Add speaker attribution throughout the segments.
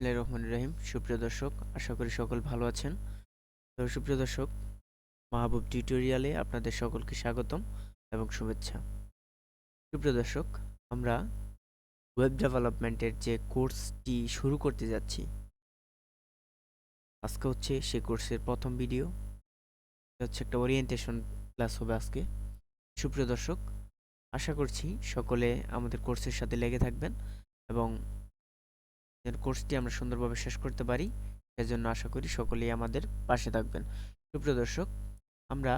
Speaker 1: রহমান রহিম। সুপ্রিয় দর্শক, আশা করি সকল ভালো আছেন। তো সুপ্রিয় দর্শক, মাহবুব টিউটোরিয়ালে আপনাদের সকলকে স্বাগতম এবং শুভেচ্ছা। সুপ্রিয় দর্শক, আমরা ওয়েব ডেভেলপমেন্টের যে কোর্সটি শুরু করতে যাচ্ছি, আজকে হচ্ছে সেই কোর্সের প্রথম ভিডিও। এটা হচ্ছে একটা ওরিয়েন্টেশন ক্লাস হবে আজকে। সুপ্রিয় দর্শক, আশা করছি সকলে আমাদের কোর্সের সাথে লেগে থাকবেন এবং কোর্সটি আমরা সুন্দরভাবে শেষ করতে পারি, সেজন্য আশা করি সকলেই আমাদের পাশে থাকবেন। সুপ্রিয় দর্শক, আমরা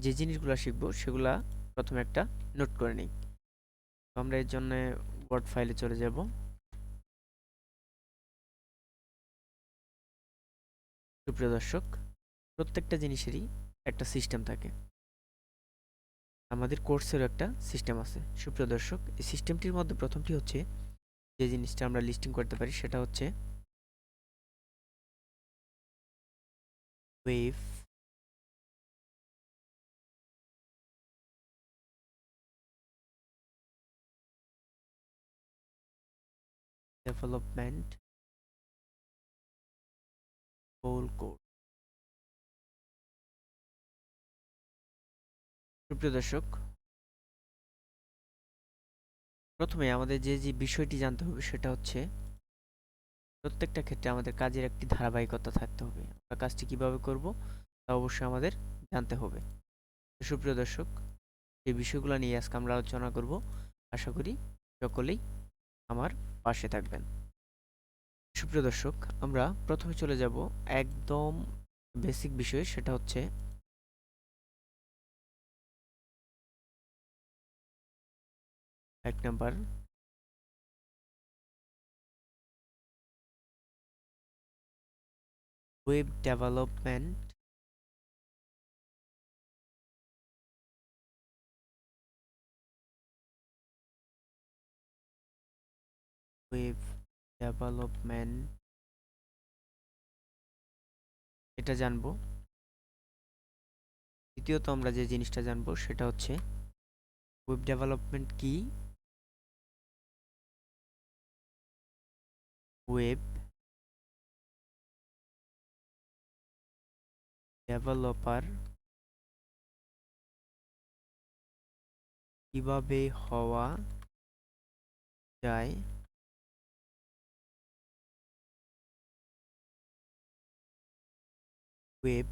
Speaker 1: যে জিনিসগুলো শিখব সেগুলা প্রথমে একটা নোট করে নিই। তো আমরা এর জন্য ওয়ার্ড ফাইলে চলে যাব। সুপ্রিয় দর্শক, প্রত্যেকটা জিনিসেরই একটা সিস্টেম থাকে। আমাদের কোর্সেরও একটা সিস্টেম আছে। সুপ্রিয় দর্শক, এই সিস্টেমটির মধ্যে প্রথমটি হচ্ছে, যে জিনিসটা আমরা লিস্টিং করতে পারি সেটা হচ্ছে ওয়েব ডেভেলপমেন্ট ফুল কোর্স। সুপ্রিয় দর্শক, প্রথমে আমাদের যে বিষয়টি জানতে হবে সেটা হচ্ছে, প্রত্যেকটা ক্ষেত্রে আমাদের কাজের একটি ধারাবাহিকতা থাকতে হবে। আমরা কাজটি কিভাবে করব তা অবশ্যই আমাদের জানতে হবে। সুপ্রিয় দর্শক, এই বিষয়গুলো নিয়ে আজকে আমরা আলোচনা করব। আশা করি সকলেই আমার পাশে থাকবেন। সুপ্রিয় দর্শক, আমরা প্রথমে চলে যাব একদম বেসিক বিষয়, সেটা হচ্ছে এক number web development web development এটা জানবো। দ্বিতীয়ত আমরা যে জিনিসটা জানবো সেটা হচ্ছে ওয়েব ডেভেলপমেন্ট কি, ওয়েব ডেভেলপার কিভাবে হওয়া যায়, ওয়েব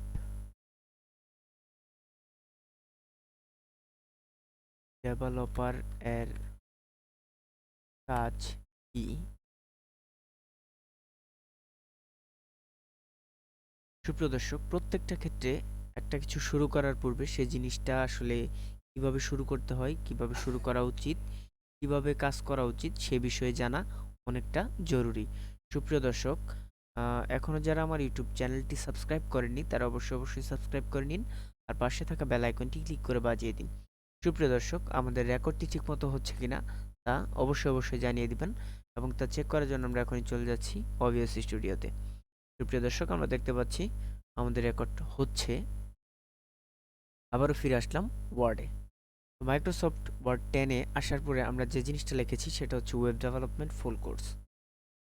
Speaker 1: ডেভেলপার এর কাজ কি। সুপ্রিয় দর্শক, প্রত্যেকটা ক্ষেত্রে একটা কিছু শুরু করার পূর্বে সেই জিনিসটা আসলে কিভাবে শুরু করতে হয়, কিভাবে শুরু করা উচিত, কিভাবে কাজ করা উচিত সে বিষয়ে জানা অনেকটা জরুরি। সুপ্রিয় দর্শক, এখনও যারা আমার ইউটিউব চ্যানেলটি সাবস্ক্রাইব করেননি তারা অবশ্যই সাবস্ক্রাইব করে নিন আর পাশে থাকা বেল আইকনটি ক্লিক করে বাজিয়ে দিন। সুপ্রিয় দর্শক, আমাদের রেকর্ডটি ঠিকমতো হচ্ছে কিনা তা অবশ্যই জানিয়ে দিবেন এবং তা চেক করার জন্য আমরা এখনই চলে যাচ্ছি ওবিএস স্টুডিওতে। সুপ্রিয় দর্শক, আমরা দেখতে পাচ্ছি আমাদের রেকর্ড হচ্ছে। আবারও ফিরে আসলাম ওয়ার্ডে। মাইক্রোসফট ওয়ার্ড 10-এ আসার পরে আমরা যে জিনিসটা লিখেছি সেটা হচ্ছে web development full course.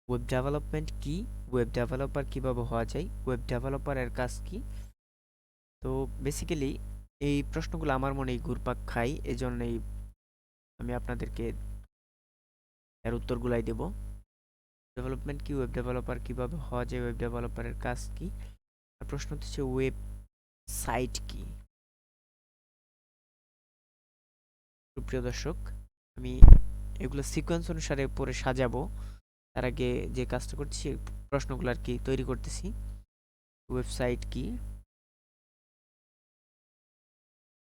Speaker 1: Web development কি, ওয়েব ডেভেলপার কিভাবে হওয়া যায়, ওয়েব ডেভেলপারের কাজ কি। তো বেসিক্যালি এই প্রশ্নগুলো আমার মনেই ঘুরপাক খায়, এজন্যই আমি আপনাদেরকে এর উত্তরগুলাই দেব। ডেভেলপমেন্ট কি, ওয়েব ডেভেলপার কিভাবে হওয়া যায়, ওয়েব ডেভেলপারের কাজ কি, আর প্রশ্ন হচ্ছে ওয়েব সাইট কি। সুপ্রিয় দর্শক, আমি এগুলো সিকোয়েন্স অনুসারে পরে সাজাবো। তার আগে যে কাজটা করছি, প্রশ্নগুলো আর কি তৈরি করতেছি। ওয়েবসাইট কি,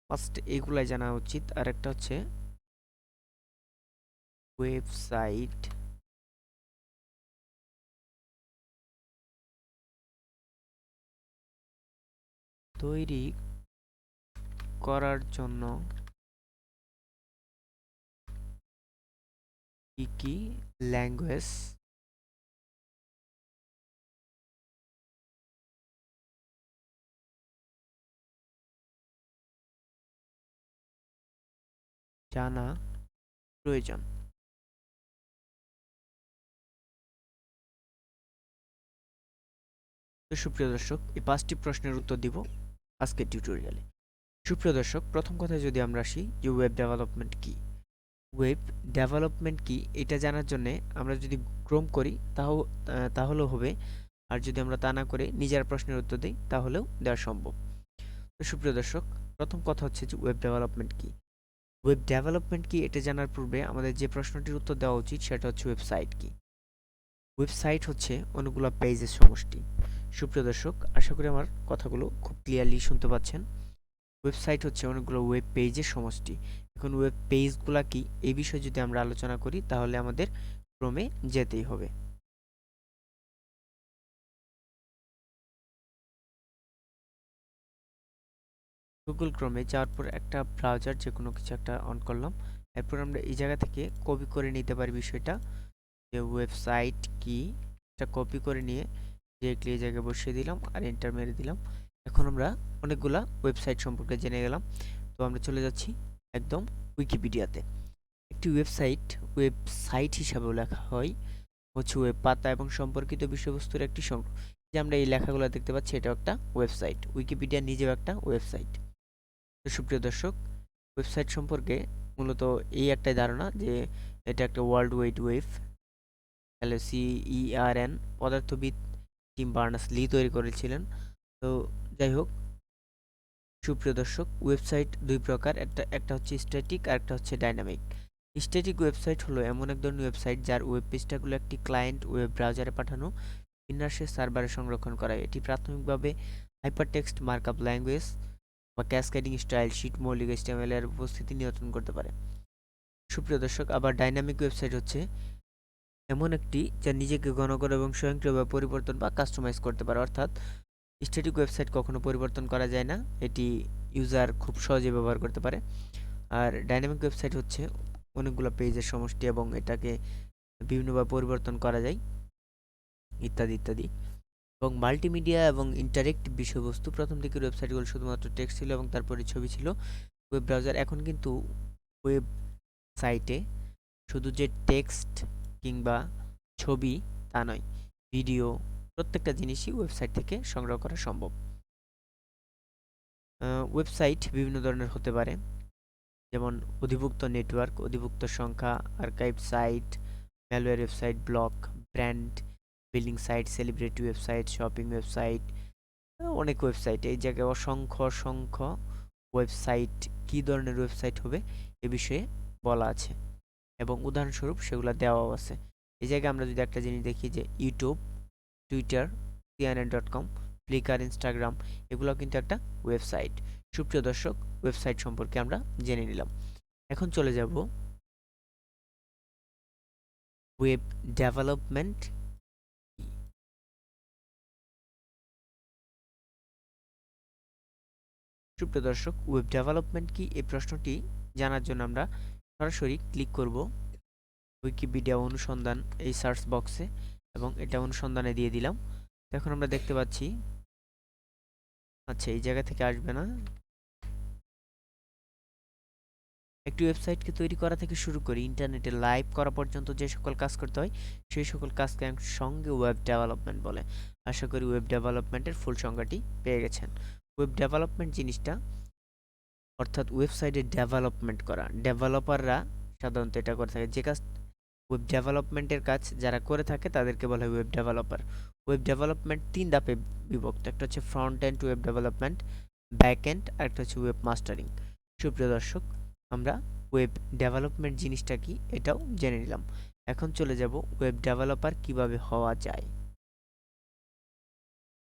Speaker 1: ফার্স্ট এগুলাই জানা উচিত। আর একটা হচ্ছে ওয়েবসাইট তৈরি করার জন্য কি কি ল্যাঙ্গুয়েজ জানা প্রয়োজন। তো সুপ্রিয় দর্শক, এই 5টি প্রশ্নের উত্তর দিব আজকের টিউটোরিয়ালে। সুপ্রিয় দর্শক, প্রথম কথায় যদি আমরা আসি যে ওয়েব ডেভেলপমেন্ট কি? ওয়েব ডেভেলপমেন্ট কি এটা জানার জন্য আমরা যদি ক্রোম করি তাহলেও হবে, আর যদি আমরা তা না করে নিজের প্রশ্নের উত্তর দিই তাহলেও দেওয়া সম্ভব। তো সুপ্রিয় দর্শক, প্রথম কথা হচ্ছে যে ওয়েব ডেভেলপমেন্ট কি? ওয়েব ডেভেলপমেন্ট কি এটা জানার পূর্বে আমাদের যে প্রশ্নটির উত্তর দেওয়া উচিত সেটা হচ্ছে ওয়েবসাইট কি? ওয়েবসাইট হচ্ছে অনেকগুলো পেজের সমষ্টি। সুপ্রিয় দর্শক, আশা করি আমার কথাগুলো খুব ক্লিয়ারলি শুনতে পাচ্ছেন। ওয়েবসাইট হচ্ছে অনেকগুলো ওয়েব পেজের সমষ্টি। এখন ওয়েব পেজগুলা কি এই বিষয়ে যদি আমরা আলোচনা করি তাহলে আমাদের ক্রমে যেতেই হবে। গুগল ক্রমে যাওয়ার পর একটা ব্রাউজার যে কোনো কিছু একটা অন করলাম, এরপর আমরা এই জায়গা থেকে কপি করে নিতে পারি বিষয়টা, যে ওয়েবসাইট কি, এটা কপি করে নিয়ে ডিরেক্টলি এই জায়গায় বসিয়ে দিলাম আর এন্টার মেরে দিলাম। এখন আমরা অনেকগুলা ওয়েবসাইট সম্পর্কে জেনে গেলাম। তো আমরা চলে যাচ্ছি একদম উইকিপিডিয়াতে। একটি ওয়েবসাইট হিসাবেও লেখা হয় হচ্ছে ওয়েব পাতা এবং সম্পর্কিত বিষয়বস্তুর একটি সংগ্রহ। যে আমরা এই লেখাগুলো দেখতে পাচ্ছি এটাও একটা ওয়েবসাইট। উইকিপিডিয়া নিজেও একটা ওয়েবসাইট। তো সুপ্রিয় দর্শক, ওয়েবসাইট সম্পর্কে মূলত এই একটাই ধারণা যে এটা একটা ওয়ার্ল্ড ওয়াইড ওয়েব, LCERN পদার্থবিদ টিম বার্নার্স-লি তৈরি করেছিলেন। তো যাই হোক, সুপ্রিয় দর্শক, ওয়েবসাইট দুই প্রকার, একটা হচ্ছে স্ট্যাটিক আর একটা হচ্ছে ডাইনামিক। স্ট্যাটিক ওয়েবসাইট হলো এমন এক ধরনের ওয়েবসাইট যার ওয়েব পেজগুলো একটি ক্লায়েন্ট ওয়েব ব্রাউজারে পাঠানো বিন্যাসের সার্ভারে সংরক্ষণ করা হয়। এটি প্রাথমিকভাবে হাইপারটেক্সট মার্কআপ ল্যাঙ্গুয়েজ বা ক্যাসকেডিং স্টাইল শীট মৌলিক HTML এর উপস্থিতি নিয়ন্ত্রণ করতে পারে। সুপ্রিয় দর্শক, আবার ডাইনামিক ওয়েবসাইট হচ্ছে এমন একটি যা নিজেকে ঘন এবং স্বয়ংক্রিয়ভাবে পরিবর্তন বা কাস্টমাইজ করতে পারে। অর্থাৎ স্ট্যাটিক ওয়েবসাইট কখনো পরিবর্তন করা যায় না, এটি ইউজার খুব সহজে ব্যবহার করতে পারে। আর ডাইনামিক ওয়েবসাইট হচ্ছে অনেকগুলো পেজের সমষ্টি এবং এটাকে বিভিন্নভাবে পরিবর্তন করা যায়, ইত্যাদি ইত্যাদি। এবং মাল্টিমিডিয়া এবং ইন্টারেক্টিভ বিষয়বস্তু। প্রথম দিকের ওয়েবসাইটগুলো শুধুমাত্র টেক্সট ছিল এবং তারপরে ছবি ছিল। ওয়েব ব্রাউজার এখন কিন্তু ওয়েবসাইটে শুধু যে টেক্সট কিংবা ছবি তা নয়, ভিডিও প্রত্যেকটা জিনিসই ওয়েবসাইট থেকে সংগ্রহ করা সম্ভব। ওয়েবসাইট বিভিন্ন ধরনের হতে পারে, যেমন অধিভুক্ত নেটওয়ার্ক, অধিভুক্ত সংখ্যা, archive site, malware website, blog, brand building site, celebrity website, shopping website, অনেক ওয়েবসাইট। এই জায়গায় অসংখ্য অসংখ্য ওয়েবসাইট, কী ধরনের ওয়েবসাইট হবে এ বিষয়ে বলা আছে এবং উদাহরণস্বরূপ সেগুলো দেওয়াও আছে। এই জায়গায় আমরা যদি একটা জিনিস দেখি যে YouTube, Twitter, CNN.com, flicker, Instagram, এগুলো কিন্তু একটা ওয়েবসাইট। সুপ্রিয় দর্শক, ওয়েবসাইট সম্পর্কে আমরা জেনে নিলাম। এখন চলে যাব ওয়েব ডেভেলপমেন্ট। সুপ্রিয় দর্শক, ওয়েব ডেভেলপমেন্ট কি এই প্রশ্নটি জানার জন্য আমরা সরাসরি ক্লিক করব উইকিপিডিয়া অনুসন্ধান এই সার্চ বক্সে এবং এটা অনুসন্ধানে দিয়ে দিলাম। এখন আমরা দেখতে পাচ্ছি, আচ্ছা এই জায়গা থেকে আসবে না, একটি ওয়েবসাইটকে তৈরি করা থেকে শুরু করে ইন্টারনেটে লাইভ করা পর্যন্ত যে সকল কাজ করতে হয় সেই সকল কাজকে একসঙ্গে ওয়েব ডেভেলপমেন্ট বলে। আশা করি ওয়েব ডেভেলপমেন্টের ফুল সংজ্ঞাটি পেয়ে গেছেন। ওয়েব ডেভেলপমেন্ট জিনিসটা অর্থাৎ ওয়েবসাইটে ডেভেলপমেন্ট করা, ডেভেলপাররা সাধারণত এটা করে থাকে। যে কাজ ওয়েব ডেভেলপমেন্টের কাজ যারা করে থাকে তাদেরকে বলা হয় ওয়েব ডেভেলপার। ওয়েব ডেভেলপমেন্ট ৩ ধাপে বিভক্ত, একটা হচ্ছে front end web development, back end আর একটা হচ্ছে ওয়েব মাস্টারিং। সুপ্রিয় দর্শক, আমরা ওয়েব ডেভেলপমেন্ট জিনিসটা কি এটাও জেনে নিলাম। এখন চলে যাব ওয়েব ডেভেলপার কিভাবে হওয়া যায়।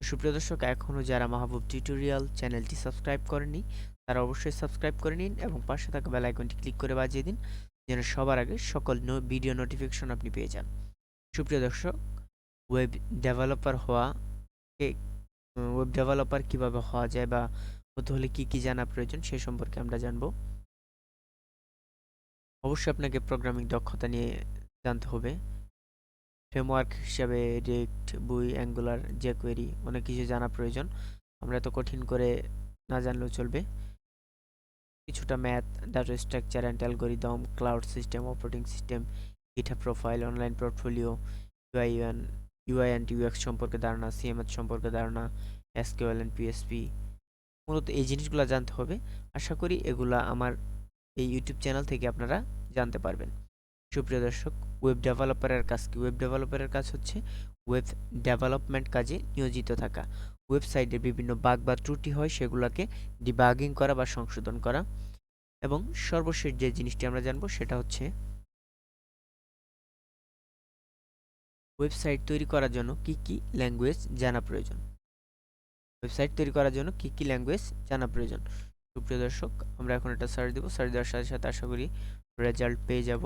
Speaker 1: সুপ্রিয় দর্শক, এখনও যারা মাহবুব টিউটোরিয়াল চ্যানেলটি সাবস্ক্রাইব করেননি তারা অবশ্যই সাবস্ক্রাইব করে নিন এবং পাশে থাকা বেল আইকনটি ক্লিক করে বাজিয়ে দিন যেন সবার আগে সকল ভিডিও নোটিফিকেশন আপনি পেয়ে যান। সুপ্রিয় দর্শক, ওয়েব ডেভেলপার হওয়া ওয়েব ডেভেলপার কিভাবে হওয়া যায় বা হতে হলে কি কি জানা প্রয়োজন সে সম্পর্কে আমরা জানব। অবশ্যই আপনাকে প্রোগ্রামিং দক্ষতা নিয়ে জানতে হবে। ফ্রেমওয়ার্ক হিসাবে রিয়েক্ট, বুই, অ্যাঙ্গুলার, জেকুয়েরি অনেক কিছু জানা প্রয়োজন। আমরা এত কঠিন করে না জানলেও চলবে। কিছুটা math, data structure and algorithm, cloud system, operating system, GitHub profile, online portfolio, UI UI and UX সম্পর্কে ধারণা, সিএমএস সম্পর্কে ধারণা, এসকিউএল অ্যান্ড পিএসপি, মূলত এই জিনিসগুলো জানতে হবে। আশা করি এগুলা আমার এই ইউটিউব চ্যানেল থেকে আপনারা জানতে পারবেন। সুপ্রিয় দর্শক, ওয়েব ডেভেলপারের কাজ কি? ওয়েব ডেভেলপারের কাজ হচ্ছে ওয়েব ডেভেলপমেন্ট কাজে নিয়োজিত থাকা। ওয়েবসাইটে বিভিন্ন বাগ বা ত্রুটি হয় সেগুলোকে ডিবাগিং করা বা সংশোধন করা। এবং সর্বশেষ যে জিনিসটি আমরা জানবো সেটা হচ্ছে ওয়েবসাইট তৈরি করার জন্য কি কি ল্যাঙ্গুয়েজ জানা প্রয়োজন। ওয়েবসাইট তৈরি করার জন্য কি কি ল্যাঙ্গুয়েজ জানা প্রয়োজন। সুপ্রিয় দর্শক, আমরা এখন এটা সার্চ দেব। সার্চ দেওয়ার সাথে সাথে আশা করি রেজাল্ট পেয়ে যাব।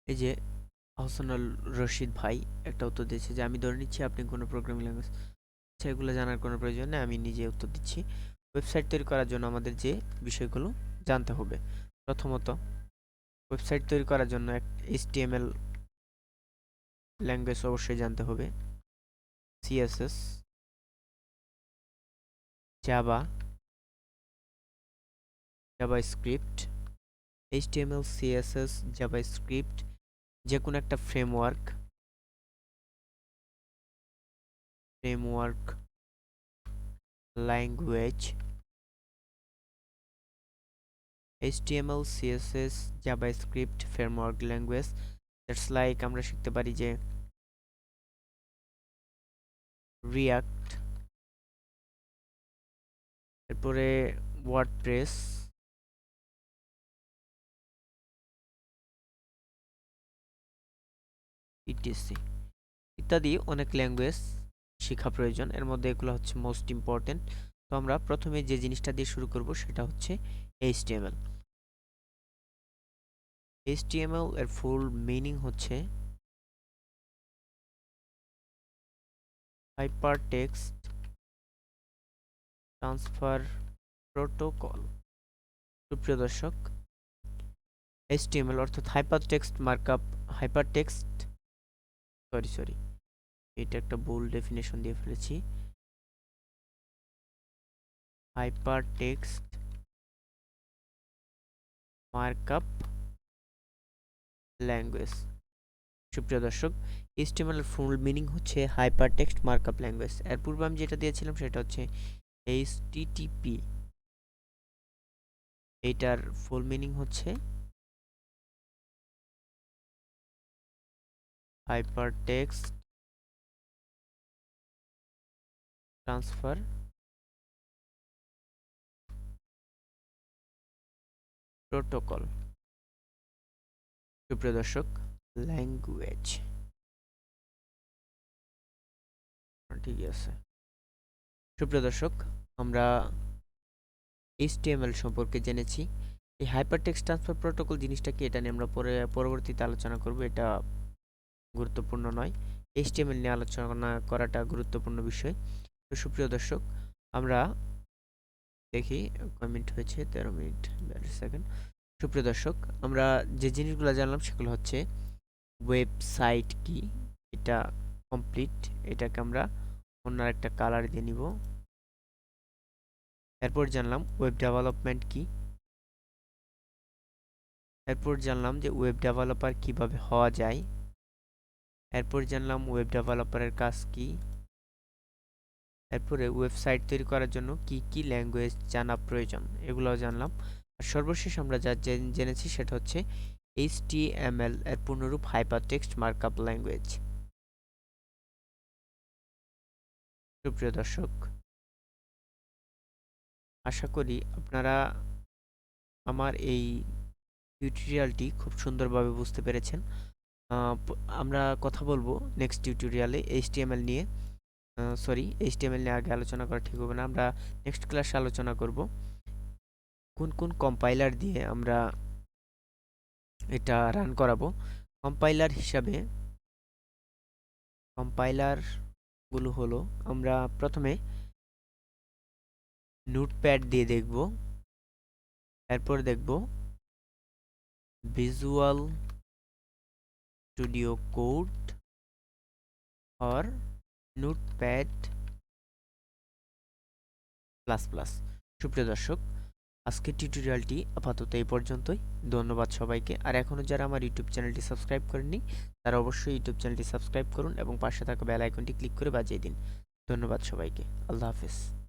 Speaker 1: এই যে আহসানুল রশিদ ভাই একটা উত্তর দিয়েছে যে আমি ধরে নিচ্ছি আপনি কোনো প্রোগ্রামিং ল্যাঙ্গুয়েজ, আচ্ছা এগুলো জানার কোনো প্রয়োজন নেই, আমি নিজে উত্তর দিচ্ছি। ওয়েবসাইট তৈরি করার জন্য আমাদের যে বিষয়গুলো জানতে হবে, প্রথমত ওয়েবসাইট তৈরি করার জন্য HTML ল্যাঙ্গুয়েজ অবশ্যই জানতে হবে, CSS, Java, JavaScript, HTML, CSS, JavaScript, যে কোনো একটা framework language, HTML, CSS, JavaScript, framework language, that's like আমরা শিখতে পারি যে রিয়াক্ট, এরপরে ওয়ার্ডপ্রেস, ইটিসি ইত্যাদি অনেক ল্যাঙ্গুয়েজ শেখা প্রয়োজন। এর মধ্যে এগুলো হচ্ছে মোস্ট ইম্পর্টেন্ট। তো আমরা প্রথমে যে জিনিসটা দিয়ে শুরু করব সেটা হচ্ছে HTML। HTML এর ফুল মিনিং হচ্ছে হাইপারটেক্সট ট্রান্সফার প্রোটোকল। সুপ্রিয় দর্শক, HTML অর্থাৎ হাইপারটেক্সট সরি এটা একটা ভুল ডেফিনেশন দিয়ে ফেলেছি। Hypertext markup language. সুপ্রিয় দর্শক, HTML এর ফুল মিনিং হচ্ছে হাইপারটেক্সট মার্কআপ ল্যাঙ্গুয়েজ। এর পূর্বে আমি যেটা দিয়েছিলাম সেটা হচ্ছে HTTP। এইটার ফুল মিনিং হচ্ছে হাইপারটেক্সট ট্রান্সফার প্রোটোকল। সুপ্রিয় দর্শক, ল্যাঙ্গুয়েজ ঠিক আছে। সুপ্রিয় দর্শক, আমরা HTML সম্পর্কে জেনেছি। এই হাইপারটেক্সট ট্রান্সফার প্রোটোকল জিনিসটা কি এটা নিয়ে আমরা পরবর্তীতে আলোচনা করব, এটা গুরুত্বপূর্ণ নয়। HTML নিয়ে আলোচনা করাটা গুরুত্বপূর্ণ বিষয়। তো সুপ্রিয় দর্শক, আমরা দেখি কয় মিনিট হয়েছে, 13 মিনিট 42 সেকেন্ড। সুপ্রিয় দর্শক, আমরা যে জিনিসগুলো জানলাম সেগুলো হচ্ছে ওয়েবসাইট কি, এটা কমপ্লিট, এটাকে আমরা অন্য একটা কালার দিয়ে নিব। এরপর জানলাম ওয়েব ডেভেলপমেন্ট কি, এরপর জানলাম যে ওয়েব ডেভেলপার কিভাবে হওয়া যায়, এরপর জানলাম ওয়েব ডেভেলপারের কাজ কি, এরপরে ওয়েবসাইট তৈরি করার জন্য কি কি ল্যাঙ্গুয়েজ জানা প্রয়োজন এগুলোও জানলাম। আর সর্বশেষ আমরা যা জেনেছি সেটা হচ্ছে HTML এর পূর্ণরূপ হাইপারটেক্সট মার্কআপ ল্যাঙ্গুয়েজ। সুপ্রিয় দর্শক, আশা করি আপনারা আমার এই টিউটোরিয়ালটি খুব সুন্দরভাবে বুঝতে পেরেছেন। আমরা কথা বলবো নেক্সট টিউটোরিয়ালে HTML নিয়ে। HTML নিয়ে আগে আলোচনা করা ঠিক হবে না, আমরা নেক্সট ক্লাসে আলোচনা করব কোন কোন কম্পাইলার দিয়ে আমরা এটা রান করাবো। কম্পাইলারগুলো হলো, আমরা প্রথমে নোটপ্যাড দিয়ে দেখব, এরপর দেখব visual studio code or notepad plus plus. সুপ্রিয় দর্শক, আজকের টিউটোরিয়ালটি আপাতত এই পর্যন্তই। ধন্যবাদ সবাইকে। আর এখনও যারা আমার ইউটিউব চ্যানেলটি সাবস্ক্রাইব করেননি তারা অবশ্যই ইউটিউব চ্যানেলটি সাবস্ক্রাইব করুন এবং পাশে থাকা বেল আইকনটি ক্লিক করে বাজিয়ে দিন। ধন্যবাদ সবাইকে। আল্লাহ হাফেজ।